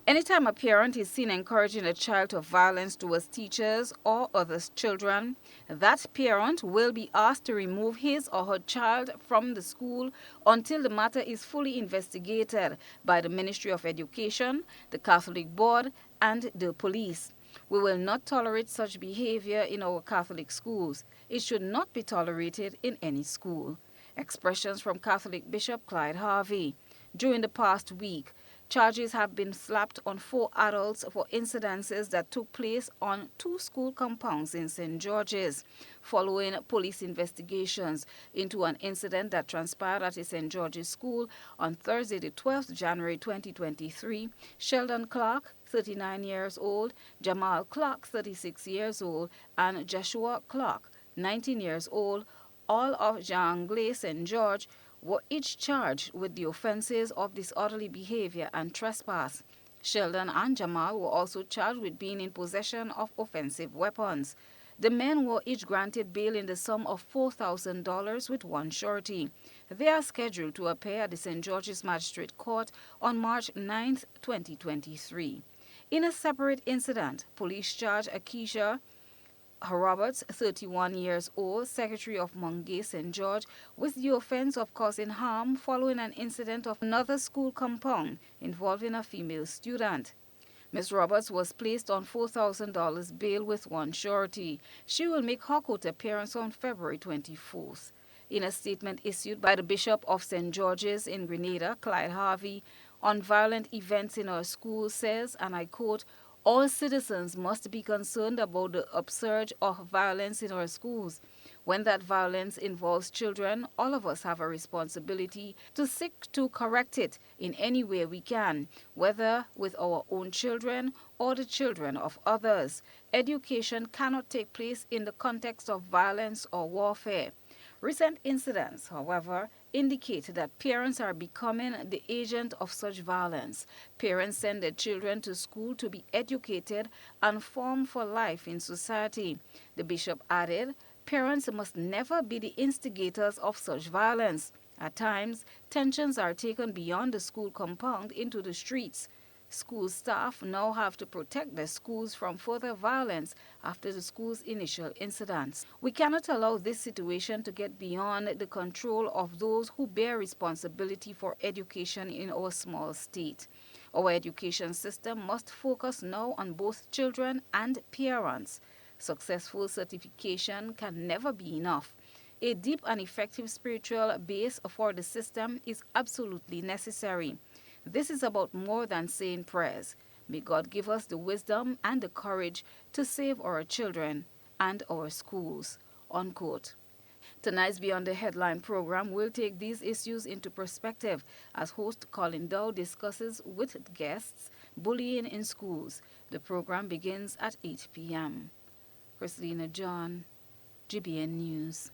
Anytime a parent is seen encouraging a child of violence towards teachers or other children, that parent will be asked to remove his or her child from the school until the matter is fully investigated by the Ministry of Education, the Catholic Board, and the police. We will not tolerate such behavior in our Catholic schools. It should not be tolerated in any school. Expressions from Catholic Bishop Clyde Harvey. During the past week, charges have been slapped on 4 adults for incidences that took place on 2 school compounds in St. George's, following police investigations into an incident that transpired at a St. George's school on Thursday, the 12th January 2023. Sheldon Clark, 39 years old, Jamal Clark, 36 years old, and Joshua Clark, 19 years old, all of Janglais St. George, were each charged with the offenses of disorderly behavior and trespass. Sheldon and Jamal were also charged with being in possession of offensive weapons. The men were each granted bail in the sum of $4,000 with one surety. They are scheduled to appear at the St. George's Magistrate Court on March 9, 2023. In a separate incident, police charged Akeisha Roberts, 31 years old, secretary of Mungay St. George, with the offense of causing harm following an incident of another school compound involving a female student. Ms. Roberts was placed on $4,000 bail with one surety. She will make her court appearance on February 24th. In a statement issued by the Bishop of St. George's in Grenada, Clyde Harvey, on violent events in our school says, and I quote, "All citizens must be concerned about the upsurge of violence in our schools. When that violence involves children, all of us have a responsibility to seek to correct it in any way we can, whether with our own children or the children of others. Education cannot take place in the context of violence or warfare." Recent incidents, however, indicate that parents are becoming the agent of such violence. Parents send their children to school to be educated and formed for life in society. The bishop added, "Parents must never be the instigators of such violence. At times, tensions are taken beyond the school compound into the streets. School staff now have to protect their schools from further violence after the school's initial incidents. We cannot allow this situation to get beyond the control of those who bear responsibility for education in our small state. Our education system must focus now on both children and parents. Successful certification can never be enough. A deep and effective spiritual base for the system is absolutely necessary. This is about more than saying prayers. May God give us the wisdom and the courage to save our children and our schools." Unquote. Tonight's Beyond the Headline program will take these issues into perspective as host Colin Dow discusses with guests bullying in schools. The program begins at 8 p.m. Christina John, GBN News.